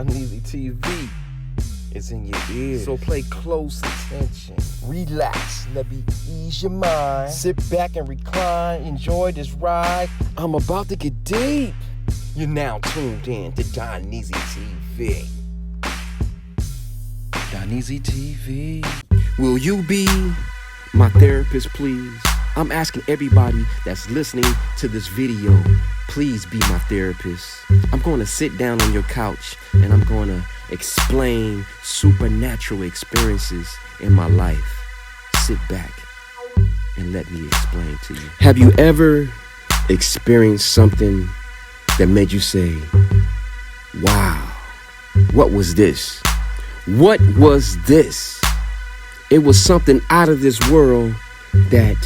DonNeeZee TV is in your ears. So pay close attention. Relax, let me ease your mind. Sit back and recline, enjoy this ride. I'm about to get deep. You're now tuned in to DonNeeZee TV. DonNeeZee TV. Will you be my therapist, please? I'm asking everybody that's listening to this video, please be my therapist. I'm going to sit down on your couch and I'm going to explain supernatural experiences in my life. Sit back and let me explain to you. Have you ever experienced something that made you say, wow, what was this? What was this? It was something out of this world that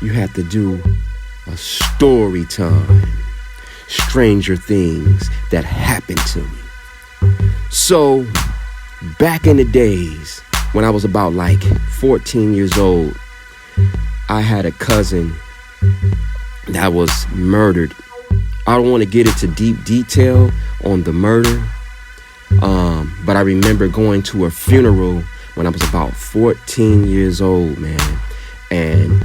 you had to do a story time. Stranger things that happened to me. So, back in the days when I was about like 14 years old, I had a cousin that was murdered. I don't want to get into deep detail on the murder, but I remember going to a funeral when I was about 14 years old, man. And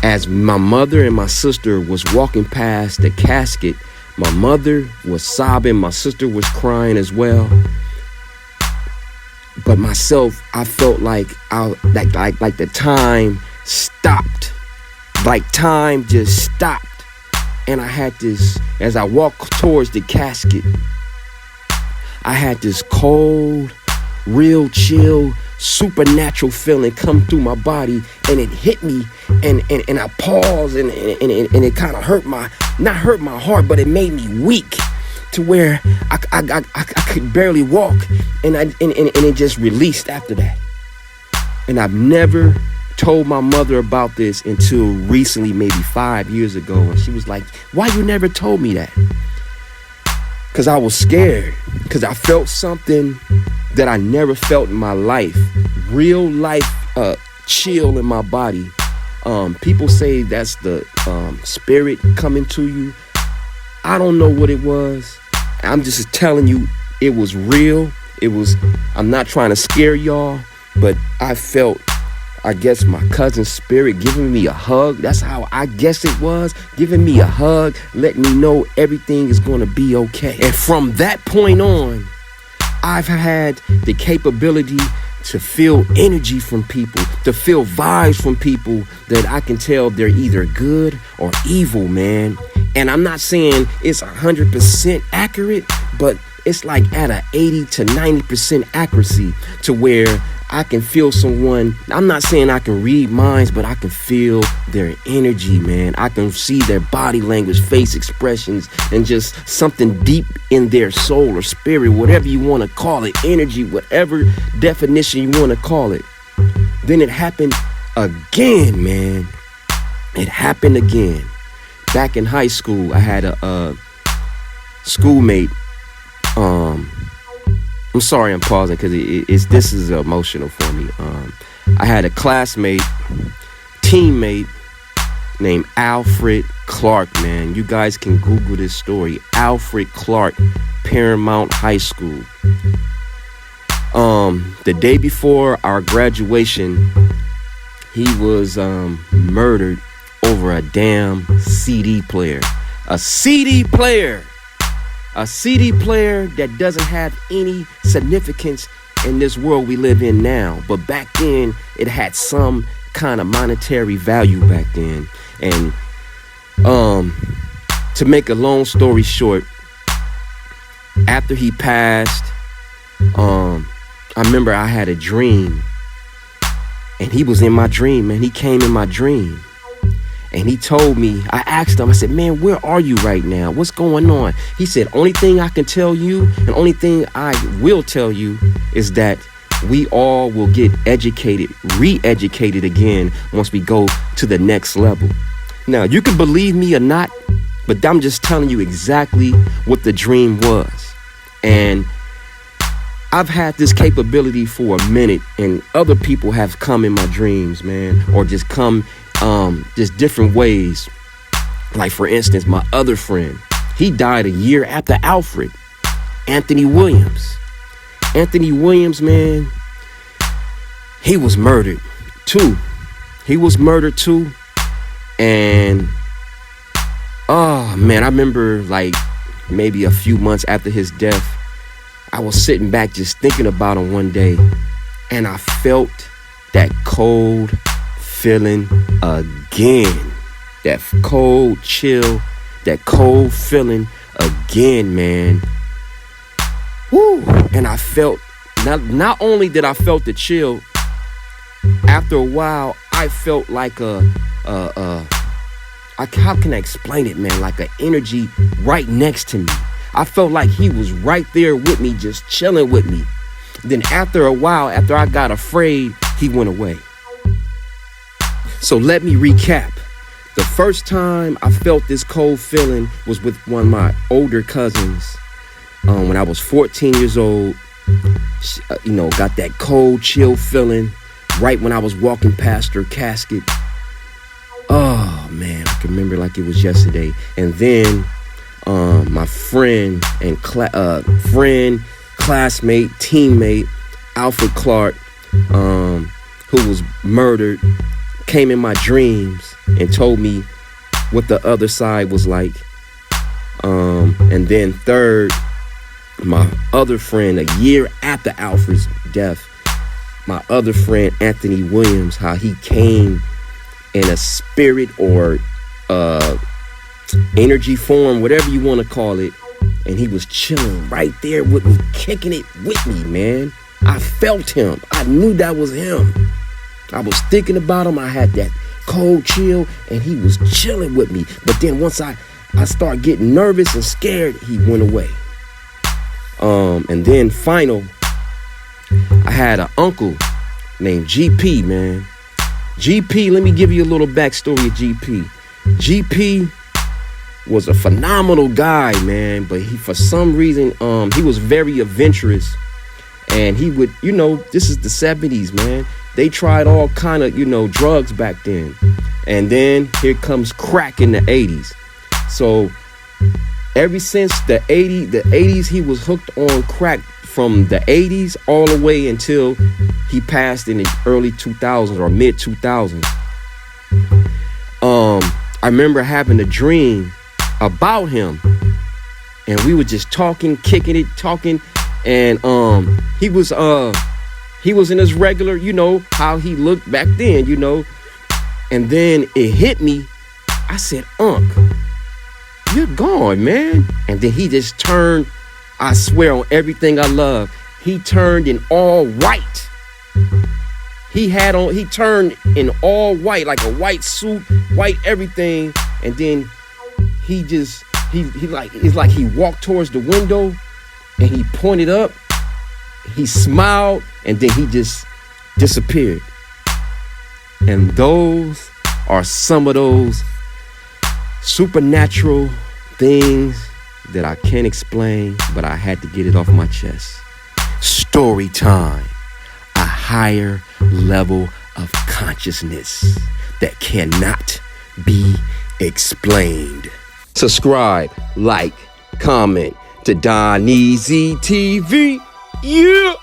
as my mother and my sister was walking past the casket, my mother was sobbing, my sister was crying as well. But myself, I felt like the time stopped. Like time just stopped. And I had this, as I walked towards the casket, I had this cold, real chill, supernatural feeling come through my body, and it hit me, and I paused, and it kind of hurt not hurt my heart, but it made me weak to where I could barely walk, and it just released after that. And I've never told my mother about this until recently, maybe 5 years ago, and she was like, why you never told me that? Because I was scared, because I felt something that I never felt in my life. Real life chill in my body. People say that's the spirit coming to you. I don't know what it was. I'm just telling you, it was real. I'm not trying to scare y'all, but I felt, I guess, my cousin's spirit giving me a hug. That's how I guess it was. Giving me a hug, letting me know everything is going to be okay. And from that point on, I've had the capability to feel energy from people, to feel vibes from people that I can tell they're either good or evil, man. And I'm not saying it's 100% accurate, but it's like at a 80 to 90% accuracy to where I can feel someone. I'm not saying I can read minds, but I can feel their energy, man. I can see their body language, face expressions, and just something deep in their soul or spirit, whatever you want to call it, energy, whatever definition you want to call it. Then it happened again, man. It happened again. Back in high school, I had a schoolmate. I'm sorry I'm pausing because this is emotional for me. I had a classmate, teammate named Alfred Clark, man. You guys can Google this story. Alfred Clark, Paramount High School. The day before our graduation, he was murdered over a damn CD player. A CD player! A CD player that doesn't have any significance in this world we live in now. But back then, it had some kind of monetary value back then. And to make a long story short, after he passed, I remember I had a dream. And he was in my dream, man. He came in my dream. And he told me, I asked him, I said, man, where are you right now? What's going on? He said, only thing I can tell you and only thing I will tell you is that we all will get educated, re-educated again once we go to the next level. Now, you can believe me or not, but I'm just telling you exactly what the dream was. And I've had this capability for a minute, and other people have come in my dreams, man, or just come just different ways. Like, for instance, my other friend, he died a year after Alfred. Anthony Williams. Anthony Williams, man, he was murdered too. And oh man, I remember like maybe a few months after his death, I was sitting back just thinking about him one day, and I felt that cold feeling again. That cold chill, that cold feeling again, man. Woo! And I felt, not only did I felt the chill, after a while, I felt like how can I explain it, man? Like an energy right next to me. I felt like he was right there with me, just chilling with me. Then after a while, after I got afraid, he went away. So let me recap. The first time I felt this cold feeling was with one of my older cousins. When I was 14 years old, got that cold chill feeling right when I was walking past her casket. Oh man, I can remember like it was yesterday. And then my friend and classmate, teammate, Alfred Clark, who was murdered, came in my dreams and told me what the other side was like. And then third, my other friend, a year after Alfred's death, my other friend, Anthony Williams, how he came in a spirit or energy form, whatever you want to call it, and he was chilling right there with me, kicking it with me, man. I felt him. I knew that was him. I was thinking about him. I had that cold chill, and he was chilling with me. But then once I started getting nervous and scared, he went away. And then I had an uncle named GP, man. GP, let me give you a little backstory of GP. GP was a phenomenal guy, man, but for some reason, he was very adventurous, and he would, this is the 70s, man. They tried all kind of, drugs back then. And then here comes crack in the 80s. So ever since the 80s, he was hooked on crack from the 80s all the way until he passed in the early 2000s or mid 2000s. I remember having a dream about him, and we were just talking, kicking it, talking, and he was in his regular, how he looked back then, and then it hit me. I said, "Unc, you're gone, man." And then he just turned, I swear on everything I love, he turned in all white. He turned in all white, like a white suit, white everything. And then it's like he walked towards the window and he pointed up, he smiled, and then he just disappeared. And those are some of those supernatural things that I can't explain, but I had to get it off my chest. Story time. A higher level of consciousness that cannot be explained. Subscribe, like, comment to DonNeeZee TV. Yeah!